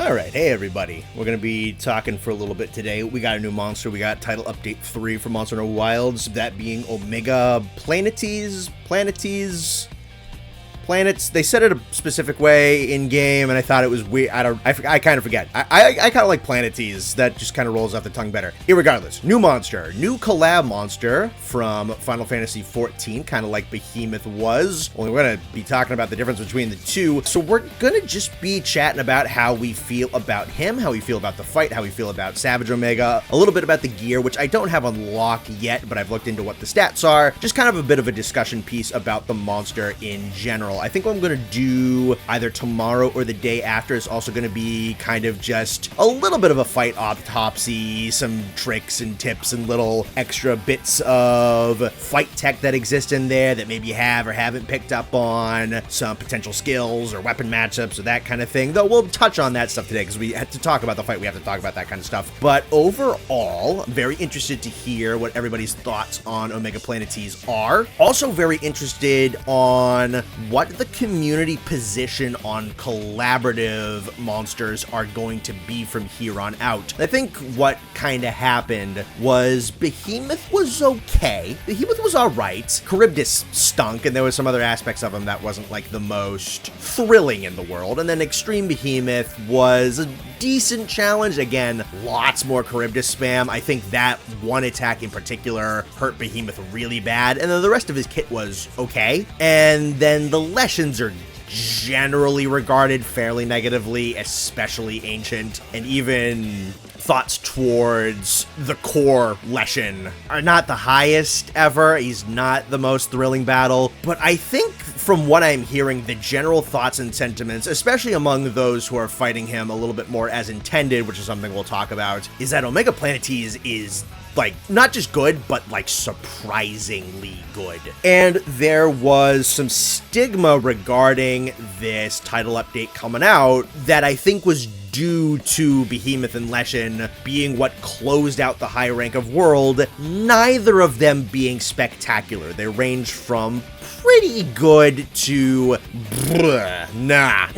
Alright, hey everybody. We're going to be talking for a little bit today. We got a new monster. We got Title Update 3 for Monster Hunter Wilds, that being Omega Planetes. Planets. They said it a specific way in game, and I thought it was weird. I kind of forget. I kind of like Planetes. That just kind of rolls off the tongue better. Irregardless, new monster, new collab monster from Final Fantasy XIV, kind of like Behemoth was. Only we're gonna be talking about the difference between the two. So we're gonna just be chatting about how we feel about him, how we feel about the fight, how we feel about Savage Omega, a little bit about the gear, which I don't have unlocked yet, but I've looked into what the stats are. Just kind of a bit of a discussion piece about the monster in general. I think what I'm going to do either tomorrow or the day after is also going to be kind of just a little bit of a fight autopsy, some tricks and tips and little extra bits of fight tech that exist in there that maybe you have or haven't picked up on, some potential skills or weapon matchups or that kind of thing. Though we'll touch on that stuff today because we have to talk about the fight. We have to talk about that kind of stuff. But overall, I'm very interested to hear what everybody's thoughts on Omega Planetes are. Also very interested on what the community position on collaborative monsters are going to be from here on out. I think what kind of happened was Behemoth was okay. Behemoth was alright. Charybdis stunk, and there was some other aspects of him that wasn't like the most thrilling in the world. And then Extreme Behemoth was a decent challenge. Again, lots more Charybdis spam. I think that one attack in particular hurt Behemoth really bad, and then the rest of his kit was okay. And then the Lessons are generally regarded fairly negatively, especially Ancient, and even thoughts towards the core Leshen are not the highest ever. He's not the most thrilling battle, but I think from what I'm hearing, the general thoughts and sentiments, especially among those who are fighting him a little bit more as intended, which is something we'll talk about, is that Omega Planetes is like not just good, but like surprisingly good. And there was some stigma regarding this title update coming out that I think was due to Behemoth and Leshen being what closed out the high rank of world, neither of them being spectacular. They range from pretty good to nah.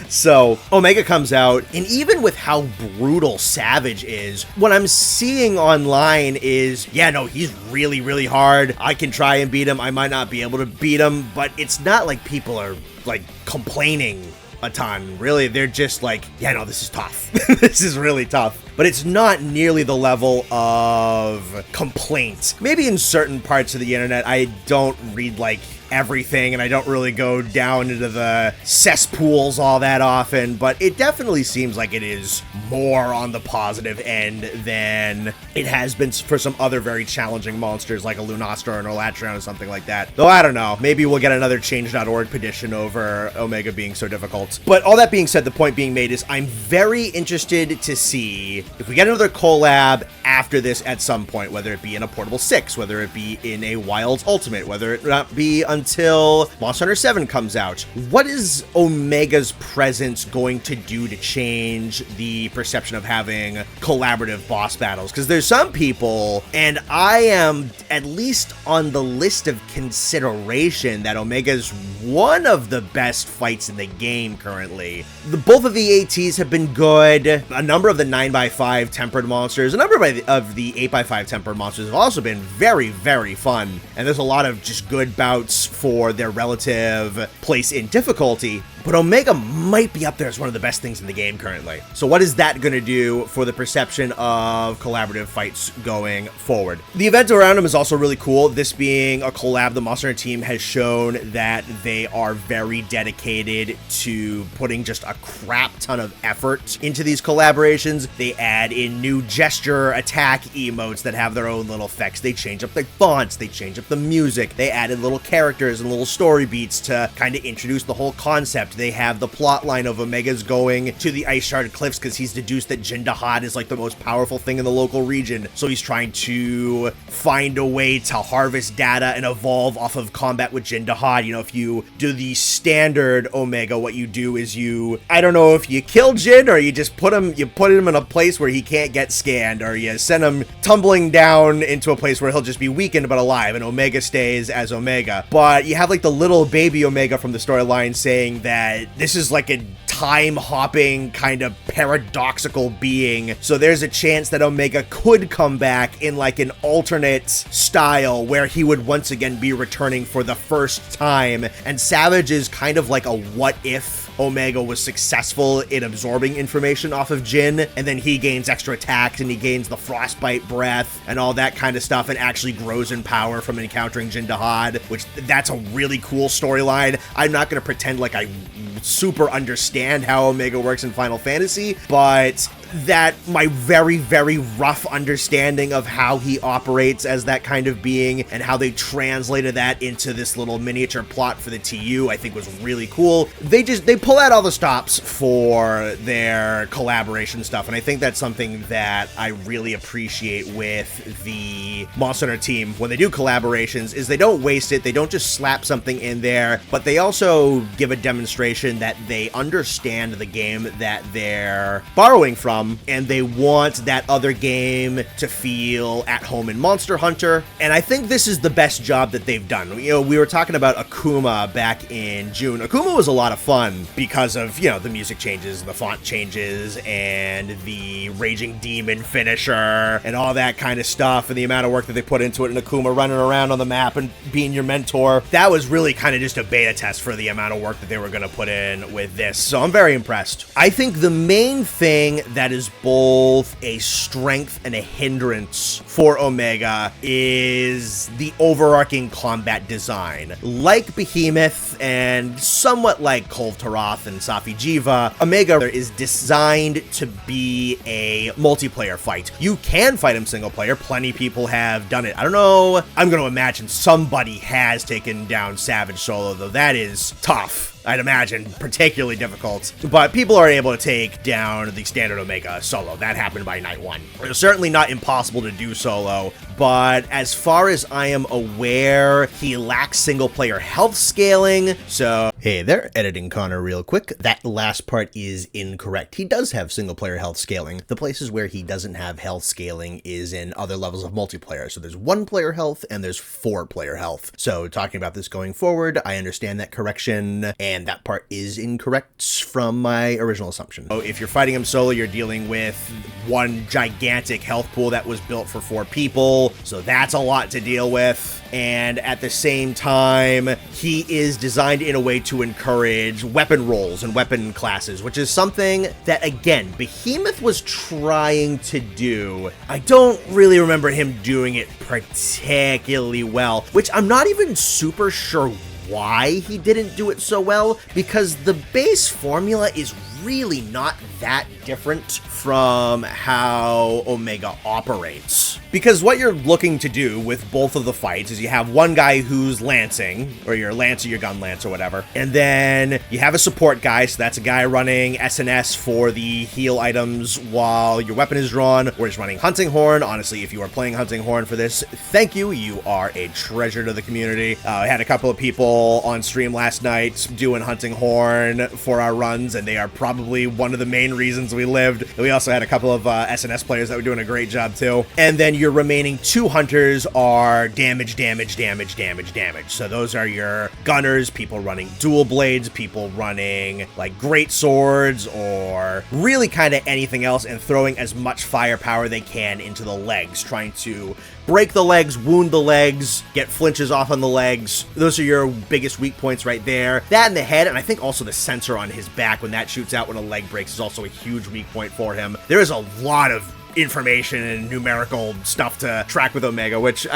So Omega comes out, and even with how brutal Savage is, what I'm seeing online is, yeah, no, he's really, really hard. I can try and beat him. I might not be able to beat him, but it's not like people are like complaining a ton. Really, they're just like, yeah, no, this is tough. This is really tough. But it's not nearly the level of complaint. Maybe in certain parts of the internet, I don't read like everything, and I don't really go down into the cesspools all that often, but it definitely seems like it is more on the positive end than it has been for some other very challenging monsters like a Lunastra or an Olatron or something like that. Though I don't know, maybe we'll get another change.org petition over Omega being so difficult. But all that being said, the point being made is I'm very interested to see if we get another collab after this at some point, whether it be in a Portable 6, whether it be in a Wilds Ultimate, whether it not be until Monster Hunter 7 comes out. What is Omega's presence going to do to change the perception of having collaborative boss battles? Because there's some people, and I am at least on the list of consideration, that Omega's one of the best fights in the game currently. Both of the ATs have been good. A number of the 9x5 tempered monsters, a number of the 8x5 tempered monsters have also been very, very fun. And there's a lot of just good bouts for their relative place in difficulty. But Omega might be up there as one of the best things in the game currently. So what is that going to do for the perception of collaborative fights going forward? The event around him is also really cool. This being a collab, the Monster Hunter team has shown that they are very dedicated to putting just a crap ton of effort into these collaborations. They add in new gesture attack emotes that have their own little effects. They change up the fonts. They change up the music. They added little characters and little story beats to kind of introduce the whole concept. They have the plot line of Omega's going to the Ice Shard Cliffs because he's deduced that Jindahad is like the most powerful thing in the local region. So he's trying to find a way to harvest data and evolve off of combat with Jindahad. You know, if you do the standard Omega, what you do is I don't know if you kill Jin or you just put him in a place where he can't get scanned, or you send him tumbling down into a place where he'll just be weakened but alive, and Omega stays as Omega. But you have like the little baby Omega from the storyline saying that that this is like a time-hopping kind of paradoxical being, so there's a chance that Omega could come back in like an alternate style where he would once again be returning for the first time, and Savage is kind of like a what if Omega was successful in absorbing information off of Jin, and then he gains extra attack and he gains the frostbite breath and all that kind of stuff and actually grows in power from encountering Jin Dahad, which that's a really cool storyline. I'm not going to pretend like I super understand how Omega works in Final Fantasy, but that my very, very rough understanding of how he operates as that kind of being and how they translated that into this little miniature plot for the TU, I think was really cool. They pull out all the stops for their collaboration stuff, and I think that's something that I really appreciate with the Monster Hunter team when they do collaborations, is they don't waste it, they don't just slap something in there, but they also give a demonstration that they understand the game that they're borrowing from, and they want that other game to feel at home in Monster Hunter, and I think this is the best job that they've done. You know, we were talking about Akuma back in June. Akuma was a lot of fun because of, you know, the music changes, the font changes, and the Raging Demon finisher, and all that kind of stuff, and the amount of work that they put into it, and Akuma running around on the map and being your mentor. That was really kind of just a beta test for the amount of work that they were going to put in with this, so I'm very impressed. I think the main thing that is both a strength and a hindrance for Omega is the overarching combat design. Like Behemoth and somewhat like Kulve Taroth and Safi Jiva, Omega is designed to be a multiplayer fight. You can fight him single player, plenty of people have done it. I don't know, I'm going to imagine somebody has taken down Savage solo, though that is tough. I'd imagine particularly difficult, but people are able to take down the standard Omega solo. That happened by night 1. It's certainly not impossible to do solo, but as far as I am aware, he lacks single player health scaling, so hey there, editing Connor real quick. That last part is incorrect. He does have single player health scaling. The places where he doesn't have health scaling is in other levels of multiplayer. So there's 1 player health and there's 4 player health. So talking about this going forward, I understand that correction, and that part is incorrect from my original assumption. So if you're fighting him solo, you're dealing with 1 gigantic health pool that was built for 4 people, so that's a lot to deal with. And at the same time, he is designed in a way to encourage weapon rolls and weapon classes, which is something that, again, Behemoth was trying to do. I don't really remember him doing it particularly well, which I'm not even super sure why he didn't do it so well, because the base formula is really not that different from how Omega operates. Because what you're looking to do with both of the fights is you have one guy who's lancing, or your lance or your gun lance or whatever, and then you have a support guy, so that's a guy running SNS for the heal items while your weapon is drawn, or is running Hunting Horn. Honestly, if you are playing Hunting Horn for this, thank you. You are a treasure to the community. I had a couple of people on stream last night doing Hunting Horn for our runs, and they are probably one of the main reasons we lived. And we also had a couple of SNS players that were doing a great job too. And then your remaining 2 hunters are damage. So those are your gunners, people running dual blades, people running like great swords, or really kind of anything else, and throwing as much firepower they can into the legs, trying to break the legs, wound the legs, get flinches off on the legs. Those are your biggest weak points right there. That and the head, and I think also the sensor on his back when that shoots out when a leg breaks is also a huge weak point for him. There is a lot of information and numerical stuff to track with Omega, which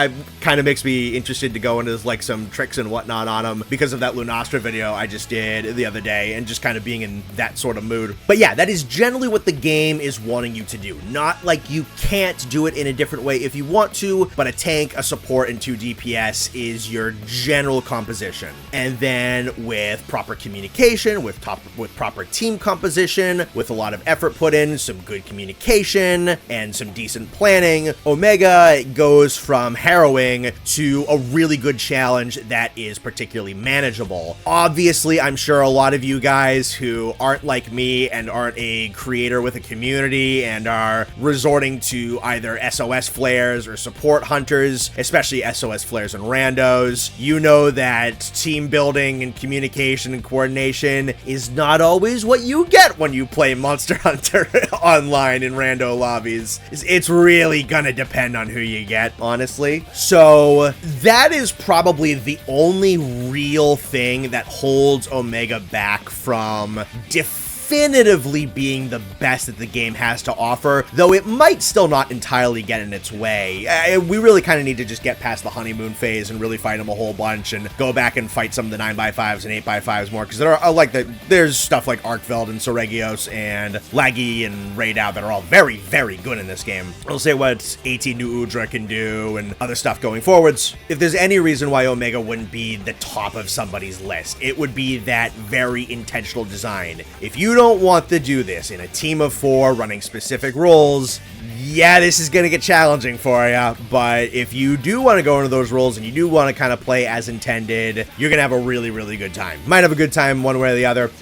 kind of makes me interested to go into like some tricks and whatnot on him because of that Lunastra video I just did the other day, and just kind of being in that sort of mood. But yeah, that is generally what the game is wanting you to do. Not like you can't do it in a different way if you want to, but a tank, a support, and 2 DPS is your general composition. And then with proper communication, with proper team composition, with a lot of effort put in, some good communication, and some decent planning, Omega goes from harrowing to a really good challenge that is particularly manageable. Obviously, I'm sure a lot of you guys who aren't like me and aren't a creator with a community and are resorting to either SOS flares or support hunters, especially SOS flares and randos, you know that team building and communication and coordination is not always what you get when you play Monster Hunter online in rando lobbies. It's really gonna depend on who you get, honestly. So that is probably the only real thing that holds Omega back from definitively being the best that the game has to offer, though it might still not entirely get in its way. We really kind of need to just get past the honeymoon phase and really fight them a whole bunch and go back and fight some of the 9x5s and 8x5s more, because there's stuff like Arkveld and Soregios and Laggy and Raidao that are all very, very good in this game. I'll say what 18 New Udra can do and other stuff going forwards. If there's any reason why Omega wouldn't be the top of somebody's list, it would be that very intentional design. If you don't want to do this in a team of 4 running specific roles, yeah, this is going to get challenging for you, but if you do want to go into those roles and you do want to kind of play as intended, you're going to have a really, really good time. Might have a good time one way or the other.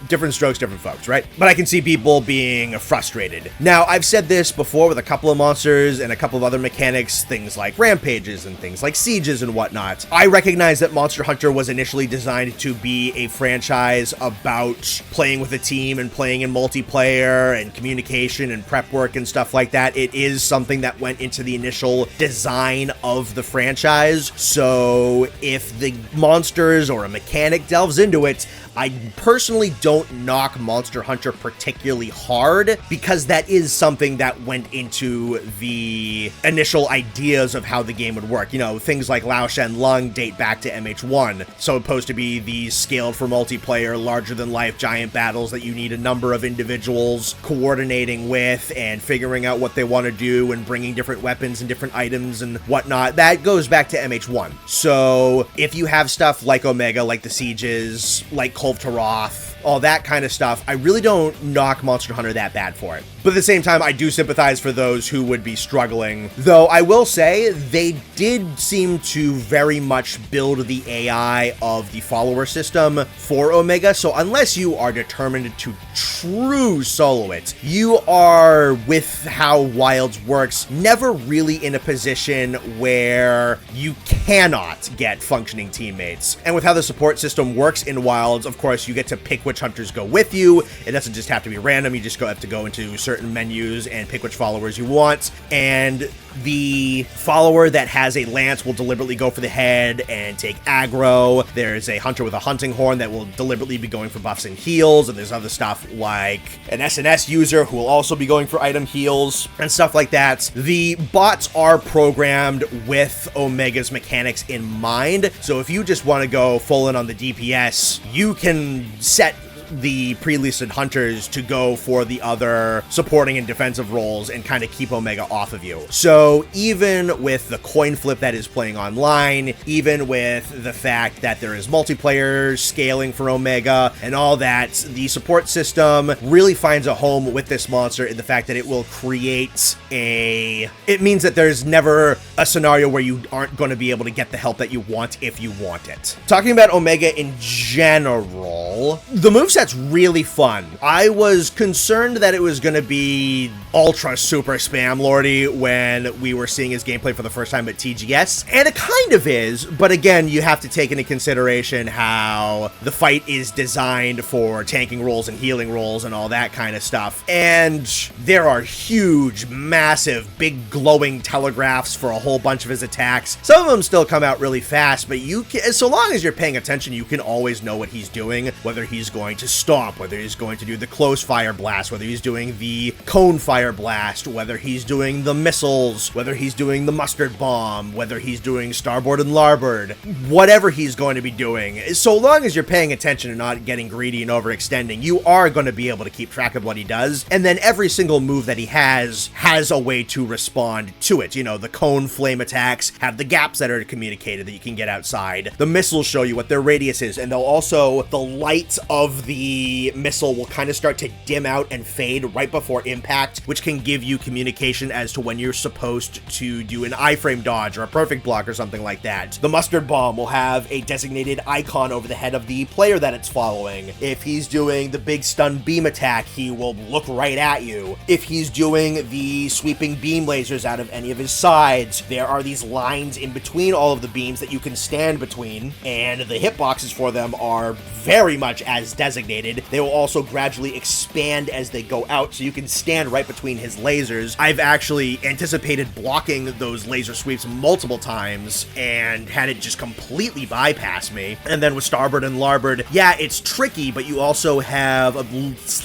Different strokes, different folks, right? But I can see people being frustrated. Now, I've said this before with a couple of monsters and a couple of other mechanics, things like rampages and things like sieges and whatnot. I recognize that Monster Hunter was initially designed to be a franchise about playing with a team and playing in multiplayer and communication and prep work and stuff like that. It is something that went into the initial design of the franchise. So if the monsters or a mechanic delves into it, I personally don't knock Monster Hunter particularly hard, because that is something that went into the initial ideas of how the game would work. You know, things like Lao Shen Lung date back to MH1, so supposed to be these scaled for multiplayer, larger-than-life giant battles that you need a number of individuals coordinating with and figuring out what they want to do and bringing different weapons and different items and whatnot. That goes back to MH1. So if you have stuff like Omega, like the Sieges, like Kulve Taroth, all that kind of stuff, I really don't knock Monster Hunter that bad for it. But at the same time, I do sympathize for those who would be struggling. Though I will say, they did seem to very much build the AI of the follower system for Omega, so unless you are determined to true solo it, you are, with how Wilds works, never really in a position where you cannot get functioning teammates. And with how the support system works in Wilds, of course, you get to pick which hunters go with you. It doesn't just have to be random, you just have to go into certain menus and pick which followers you want, and the follower that has a lance will deliberately go for the head and take aggro. There's a hunter with a hunting horn that will deliberately be going for buffs and heals, and there's other stuff like an SNS user who will also be going for item heals and stuff like that. The bots are programmed with Omega's mechanics in mind, so if you just want to go full in on the DPS, you can set the pre-listed hunters to go for the other supporting and defensive roles and kind of keep Omega off of you. So even with the coin flip that is playing online, even with the fact that there is multiplayer scaling for Omega and all that, the support system really finds a home with this monster in the fact that it will create it means that there's never a scenario where you aren't going to be able to get the help that you want if you want it. Talking about Omega in general, the moveset that's really fun. I was concerned that it was going to be ultra super spam lordy when we were seeing his gameplay for the first time at TGS, and it kind of is, but again, you have to take into consideration how the fight is designed for tanking roles and healing roles and all that kind of stuff, and there are huge, massive, big glowing telegraphs for a whole bunch of his attacks. Some of them still come out really fast, but you can, so long as you're paying attention, you can always know what he's doing, whether he's going to stomp, whether he's going to do the close fire blast, whether he's doing the cone fire blast, whether he's doing the missiles, whether he's doing the mustard bomb, whether he's doing starboard and larboard, whatever he's going to be doing. So long as you're paying attention and not getting greedy and overextending, you are going to be able to keep track of what he does, and then every single move that he has a way to respond to it. You know, the cone flame attacks have the gaps that are communicated that you can get outside. The missiles show you what their radius is, and they'll also, the light of the the missile will kind of start to dim out and fade right before impact, which can give you communication as to when you're supposed to do an iframe dodge or a perfect block or something like that. The mustard bomb will have a designated icon over the head of the player that it's following. If he's doing the big stun beam attack, he will look right at you. If he's doing the sweeping beam lasers out of any of his sides, there are these lines in between all of the beams that you can stand between, and the hitboxes for them are very much as designated. They will also gradually expand as they go out, so you can stand right between his lasers. I've actually anticipated blocking those laser sweeps multiple times and had it just completely bypass me. And then with starboard and larboard, yeah, it's tricky, but you also have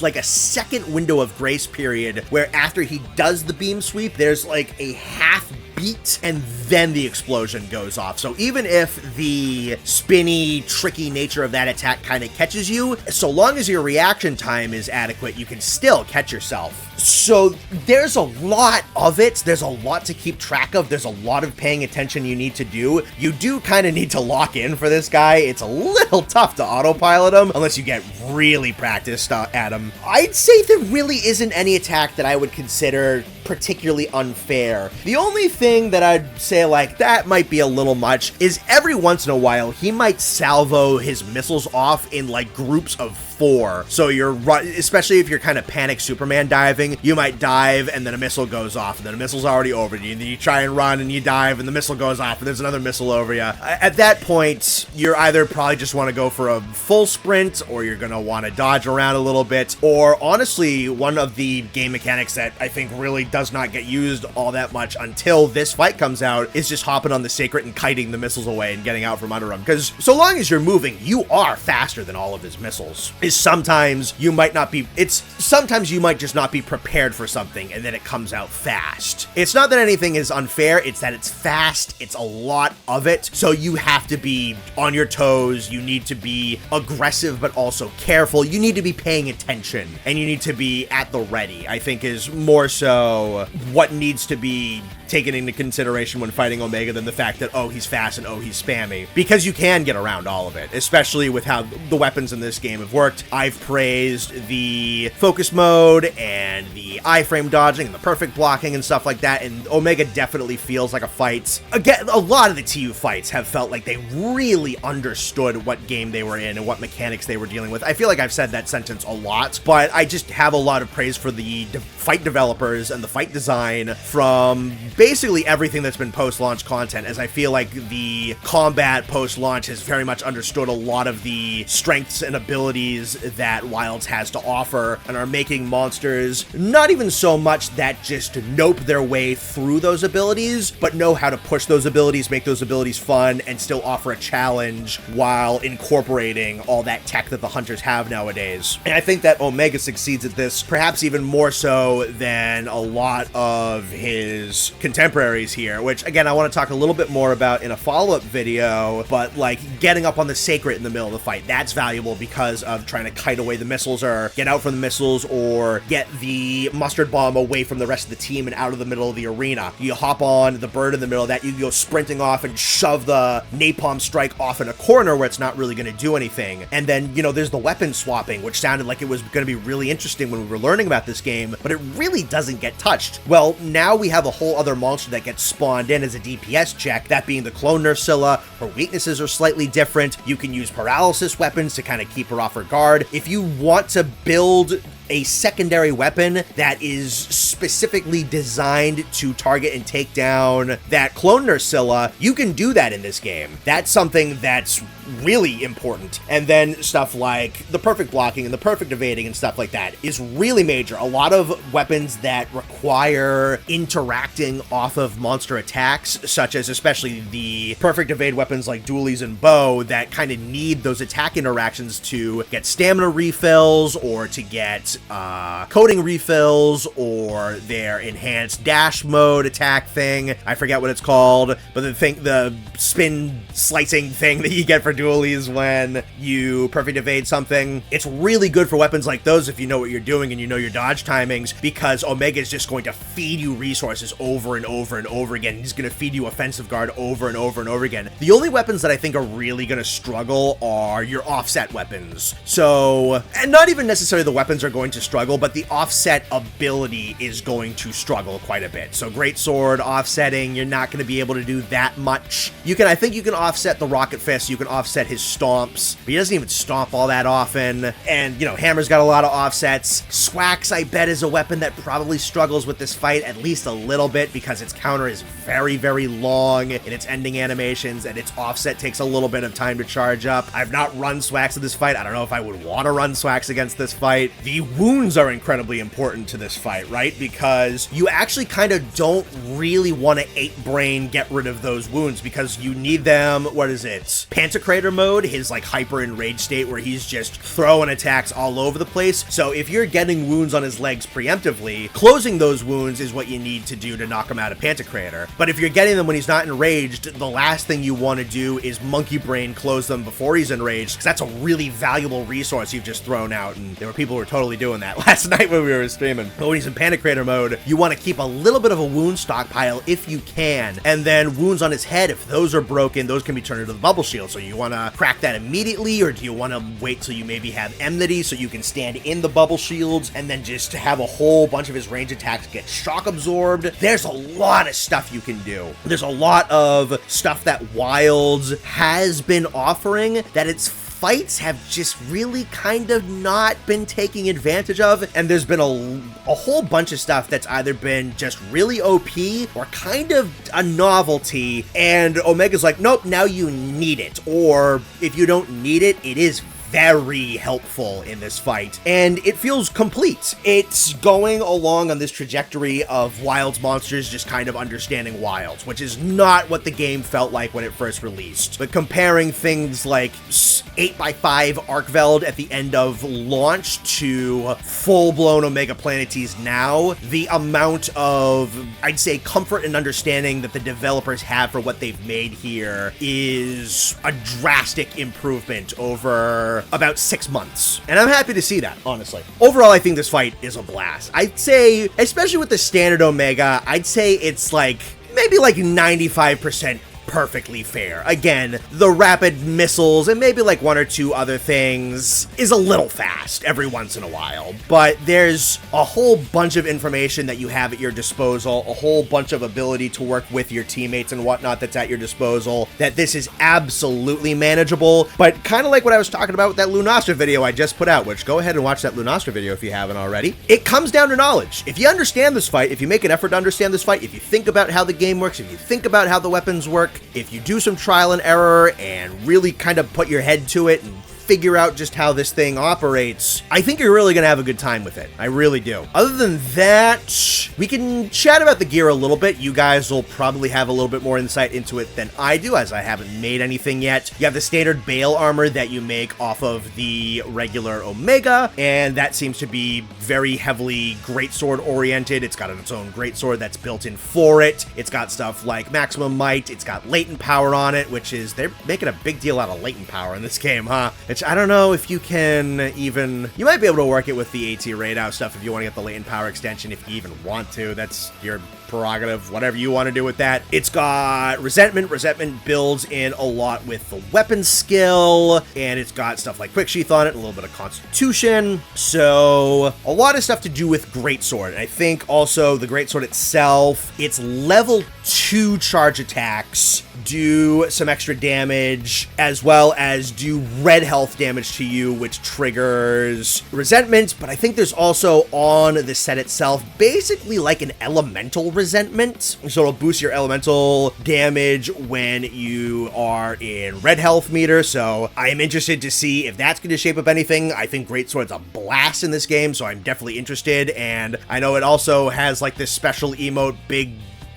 like a second window of grace period where after he does the beam sweep, there's like a half beat and then the explosion goes off. So even if the spinny, tricky nature of that attack kind of catches you, so long as your reaction time is adequate, you can still catch yourself. So there's a lot of it. There's a lot to keep track of. There's a lot of paying attention you need to do. You do kind of need to lock in for this guy. It's a little tough to autopilot him unless you get really practiced at him. I'd say there really isn't any attack that I would consider particularly unfair. The only thing that I'd say like that might be a little much is every once in a while he might salvo his missiles off in like groups of 4. So you're especially if you're kind of panic Superman diving, you might dive and then a missile goes off and then a missile's already over you, and then you try and run and you dive and the missile goes off and there's another missile over you. At that point, you're either probably just want to go for a full sprint, or you're going to want to dodge around a little bit, or honestly, one of the game mechanics that I think really does not get used all that much until this fight comes out is just hopping on the Sacred and kiting the missiles away and getting out from under them. Because so long as you're moving, you are faster than all of his missiles. Sometimes you might just not be prepared for something and then it comes out fast. It's not that anything is unfair, it's that it's fast, it's a lot of it, so you have to be on your toes, you need to be aggressive but also careful, you need to be paying attention, and you need to be at the ready, I think is more so what needs to be taken into consideration when fighting Omega than the fact that, oh, he's fast and oh, he's spammy. Because you can get around all of it, especially with how the weapons in this game have worked. I've praised the focus mode and the iframe dodging and the perfect blocking and stuff like that, and Omega definitely feels like a fight. Again, a lot of the TU fights have felt like they really understood what game they were in and what mechanics they were dealing with. I feel like I've said that sentence a lot, but I just have a lot of praise for the fight developers and the fight design from basically everything that's been post-launch content, as I feel like the combat post-launch has very much understood a lot of the strengths and abilities that Wilds has to offer, and are making monsters not even so much that just nope their way through those abilities, but know how to push those abilities, make those abilities fun, and still offer a challenge while incorporating all that tech that the hunters have nowadays. And I think that Omega succeeds at this, perhaps even more so than a lot of his contemporaries here, which again I want to talk a little bit more about in a follow-up video, but like getting up on the Sacred in the middle of the fight, that's valuable because of trying to kite away the missiles or get out from the missiles or get the mustard bomb away from the rest of the team and out of the middle of the arena. You hop on the bird in the middle of that, you go sprinting off and shove the napalm strike off in a corner where it's not really going to do anything. And then, you know, there's the weapon swapping, which sounded like it was going to be really interesting when we were learning about this game, but it really doesn't get touched. Well, now we have a whole other monster that gets spawned in as a DPS check, that being the clone Nursilla. Her weaknesses are slightly different. You can use paralysis weapons to kind of keep her off her guard. If you want to build a secondary weapon that is specifically designed to target and take down that clone Nursilla, you can do that in this game. That's something that's really important. And then stuff like the perfect blocking and the perfect evading and stuff like that is really major. A lot of weapons that require interacting off of monster attacks, such as especially the perfect evade weapons like dualies and bow, that kind of need those attack interactions to get stamina refills or to get get coating refills or their enhanced dash mode attack thing. I forget what it's called, but the spin slicing thing that you get for dualies when you perfect evade something. It's really good for weapons like those if you know what you're doing and you know your dodge timings, because Omega is just going to feed you resources over and over and over again. He's going to feed you offensive guard over and over and over again. The only weapons that I think are really going to struggle are your offset weapons. So, and not even necessarily the weapons are going to struggle, but the offset ability is going to struggle quite a bit. So Greatsword offsetting, you're not going to be able to do that much. I think you can offset the Rocket Fist, you can offset his stomps, but he doesn't even stomp all that often. And, Hammer's got a lot of offsets. Swax, I bet, is a weapon that probably struggles with this fight at least a little bit because its counter is very, very long in its ending animations, and its offset takes a little bit of time to charge up. I've not run Swax in this fight. I don't know if I would want to run Swax against this fight. The wounds are incredibly important to this fight, right? Because you actually kind of don't really want to 8-brain get rid of those wounds because you need them. What is it? Pantocrator mode, his like hyper enraged state where he's just throwing attacks all over the place. So if you're getting wounds on his legs preemptively, closing those wounds is what you need to do to knock him out of Pantocrator. But if you're getting them when he's not enraged, the last thing you want to do is monkey brain close them before he's enraged, because that's a really valuable resource you've just thrown out, and there were people who were totally doing that last night when we were streaming. But when he's in Pantocrator mode, you want to keep a little bit of a wound stockpile if you can, and then wounds on his head, if those are broken, those can be turned into the bubble shield. So you want to crack that immediately, or do you want to wait till you maybe have enmity so you can stand in the bubble shields and then just have a whole bunch of his range attacks get shock absorbed? There's a lot of stuff you can do. There's a lot of stuff that Wilds has been offering that its fights have just really kind of not been taking advantage of, and there's been a whole bunch of stuff that's either been just really OP or kind of a novelty, and Omega's like, nope, now you need it, or if you don't need it, it is very helpful in this fight, and it feels complete. It's going along on this trajectory of Wilds monsters just kind of understanding Wilds, which is not what the game felt like when it first released. But comparing things like 8x5 Arkveld at the end of launch to full-blown Omega Planetes now, the amount of, I'd say, comfort and understanding that the developers have for what they've made here is a drastic improvement over about 6 months. And I'm happy to see that, honestly. Overall, I think this fight is a blast. I'd say, especially with the standard Omega, I'd say it's like, maybe like 95% perfectly fair. Again, the rapid missiles and maybe like one or two other things is a little fast every once in a while, but there's a whole bunch of information that you have at your disposal, a whole bunch of ability to work with your teammates and whatnot that's at your disposal, that this is absolutely manageable. But kind of like what I was talking about with that Lunastra video I just put out, which go ahead and watch that Lunastra video if you haven't already. It comes down to knowledge. If you understand this fight, if you make an effort to understand this fight, if you think about how the game works, if you think about how the weapons work, if you do some trial and error and really kind of put your head to it and figure out just how this thing operates, I think you're really going to have a good time with it. I really do. Other than that, we can chat about the gear a little bit. You guys will probably have a little bit more insight into it than I do, as I haven't made anything yet. You have the standard Bale armor that you make off of the regular Omega, and that seems to be very heavily greatsword oriented. It's got its own greatsword that's built in for it. It's got stuff like maximum might. It's got latent power on it, which is, they're making a big deal out of latent power in this game, huh? Which I don't know if you can even, you might be able to work it with the AT Radau stuff if you want to get the latent power extension, if you even want to. That's your prerogative, whatever you want to do with that. It's got resentment. Resentment builds in a lot with the weapon skill, and it's got stuff like quick sheath on it, a little bit of constitution. So a lot of stuff to do with greatsword. And I think also the greatsword itself, its level 2 charge attacks do some extra damage, as well as do red health damage to you, which triggers resentment. But I think there's also on the set itself basically like an elemental resentment, so it'll boost your elemental damage when you are in red health meter. So I am interested to see if that's going to shape up anything. I think greatsword's a blast in this game, so I'm definitely interested. And I know it also has like this special emote, big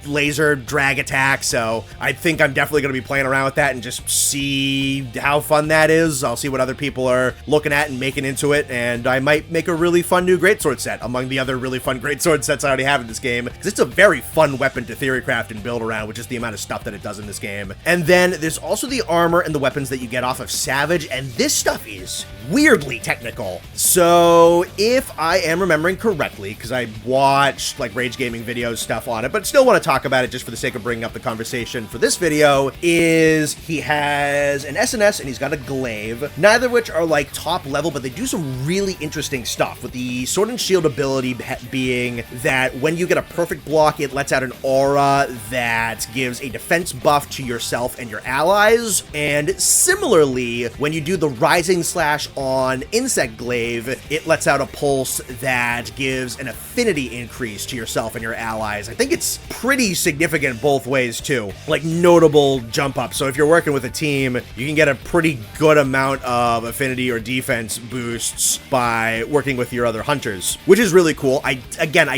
laser drag attack, so I think I'm definitely going to be playing around with that and just see how fun that is. I'll see what other people are looking at and making into it, and I might make a really fun new greatsword set among the other really fun greatsword sets I already have in this game, because it's a very fun weapon to theorycraft and build around with just the amount of stuff that it does in this game. And then there's also the armor and the weapons that you get off of Savage, and this stuff is weirdly technical. So if I am remembering correctly, because I watched like Rage Gaming videos stuff on it, but still want to talk about it just for the sake of bringing up the conversation for this video, is he has an SNS and he's got a glaive, neither of which are like top level, but they do some really interesting stuff, with the sword and shield ability being that when you get a perfect block, it lets out an aura that gives a defense buff to yourself and your allies. And similarly, when you do the rising slash on Insect Glaive, it lets out a pulse that gives an affinity increase to yourself and your allies. I think it's pretty significant both ways too, like notable jump up. So if you're working with a team, you can get a pretty good amount of affinity or defense boosts by working with your other hunters, which is really cool. I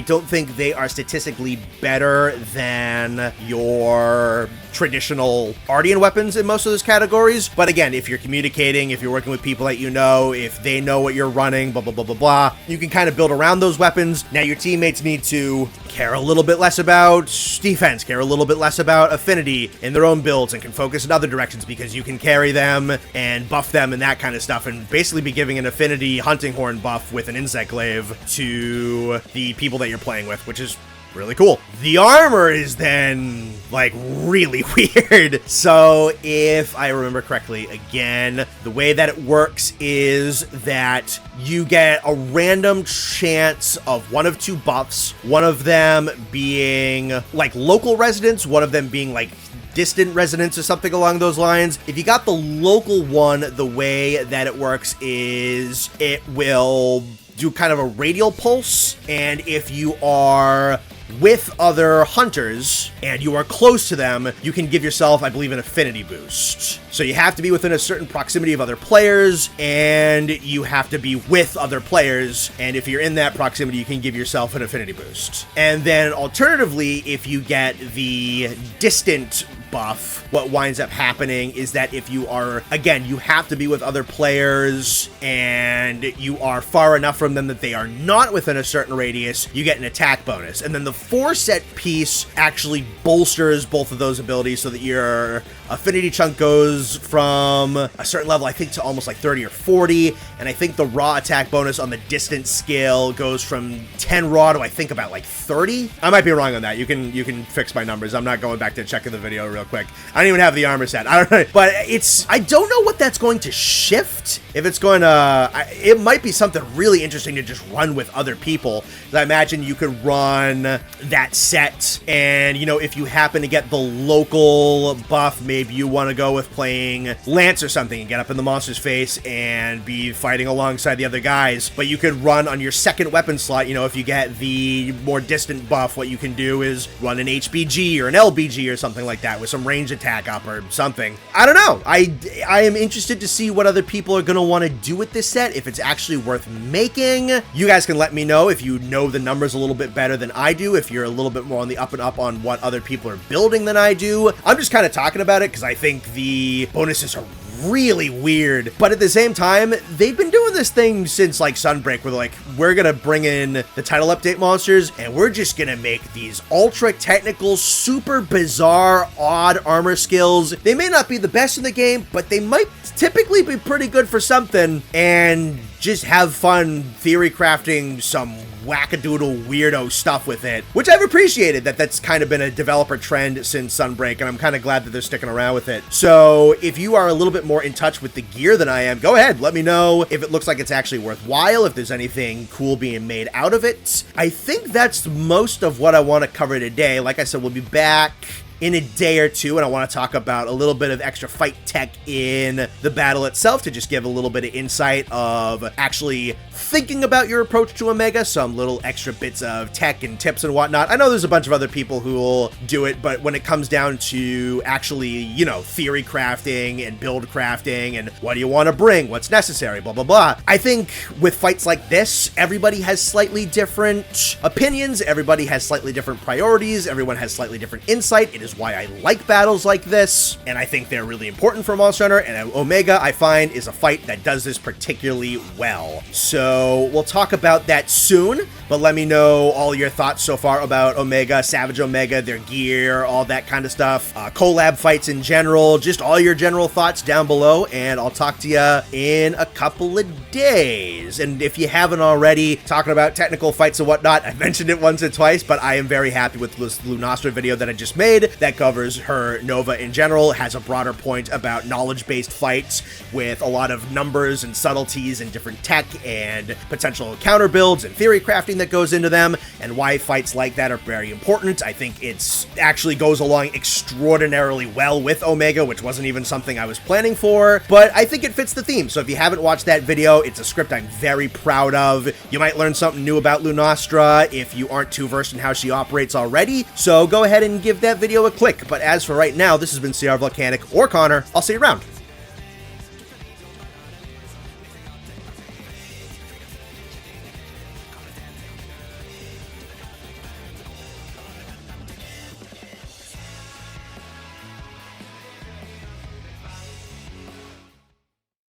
don't think they are statistically better than your traditional Ardian weapons in most of those categories, but again, if you're communicating, if you're working with people that you know, if they know what you're running, blah blah blah blah blah, you can kind of build around those weapons. Now your teammates need to care a little bit less about defense, care a little bit less about affinity in their own builds, and can focus in other directions because you can carry them and buff them and that kind of stuff, and basically be giving an affinity hunting horn buff with an Insect Glaive to the people that you're playing with, which is really cool. The armor is then like really weird. So if I remember correctly, again, the way that it works is that you get a random chance of one of two buffs, one of them being like local residents, one of them being like distant residents or something along those lines. If you got the local one, the way that it works is it will do kind of a radial pulse, and if you are with other hunters and you are close to them, you can give yourself, I believe, an affinity boost. So you have to be within a certain proximity of other players, and you have to be with other players, and if you're in that proximity, you can give yourself an affinity boost. And then alternatively, if you get the distant buff, what winds up happening is that if you are, again, you have to be with other players and you are far enough from them that they are not within a certain radius, you get an attack bonus. And then the 4-set piece actually bolsters both of those abilities so that your affinity chunk goes from a certain level, I think, to almost like 30 or 40, and I think the raw attack bonus on the distance scale goes from 10 raw to I think about like 30. I might be wrong on that. You can fix my numbers. I'm not going back to checking the video real quick. I don't even have the armor set. I don't know, but I don't know what that's going to shift. If it's going to, it might be something really interesting to just run with other people. I imagine you could run that set, and you know, if you happen to get the local buff, maybe you want to go with playing Lance or something and get up in the monster's face and be fighting alongside the other guys. But you could run on your second weapon slot. You know, if you get the more distant buff, what you can do is run an HBG or an LBG or something like that with some range attack up or something. I don't know. I am interested to see what other people are going to want to do with this set, if it's actually worth making. You guys can let me know if you know the numbers a little bit better than I do, if you're a little bit more on the up and up on what other people are building than I do. I'm just kind of talking about it because I think the bonuses are really weird, but at the same time, they've been doing this thing since like Sunbreak, where they're like, we're gonna bring in the title update monsters and we're just gonna make these ultra technical, super bizarre, odd armor skills. They may not be the best in the game, but they might typically be pretty good for something, and just have fun theory crafting some wackadoodle weirdo stuff with it, which I've appreciated. That's kind of been a developer trend since Sunbreak, and I'm kind of glad that they're sticking around with it. So if you are a little bit more in touch with the gear than I am, go ahead, let me know if it looks like it's actually worthwhile, if there's anything cool being made out of it. I think that's most of what I want to cover today. Like I said, we'll be back in a day or two, and I want to talk about a little bit of extra fight tech in the battle itself to just give a little bit of insight of actually thinking about your approach to Omega, some little extra bits of tech and tips and whatnot. I know there's a bunch of other people who will do it, but when it comes down to actually, you know, theory crafting and build crafting and what do you want to bring, what's necessary, blah, blah, blah. I think with fights like this, everybody has slightly different opinions, everybody has slightly different priorities, everyone has slightly different insight. It is why I like battles like this, and I think they're really important for Monster Hunter, and Omega, I find, is a fight that does this particularly well. So we'll talk about that soon, but let me know all your thoughts so far about Omega, Savage Omega, their gear, all that kind of stuff, collab fights in general, just all your general thoughts down below, and I'll talk to you in a couple of days. And if you haven't already, talking about technical fights and whatnot, I mentioned it once or twice, but I am very happy with this Lunastra video that I just made that covers her Nova in general, has a broader point about knowledge-based fights with a lot of numbers and subtleties and different tech and potential counter builds and theory crafting that goes into them, and why fights like that are very important. I think it's actually goes along extraordinarily well with Omega, which wasn't even something I was planning for, but I think it fits the theme. So if you haven't watched that video, it's a script I'm very proud of. You might learn something new about Lunastra if you aren't too versed in how she operates already, so go ahead and give that video a click. But as for right now, this has been CR-Volcanic or Connor. I'll see you around.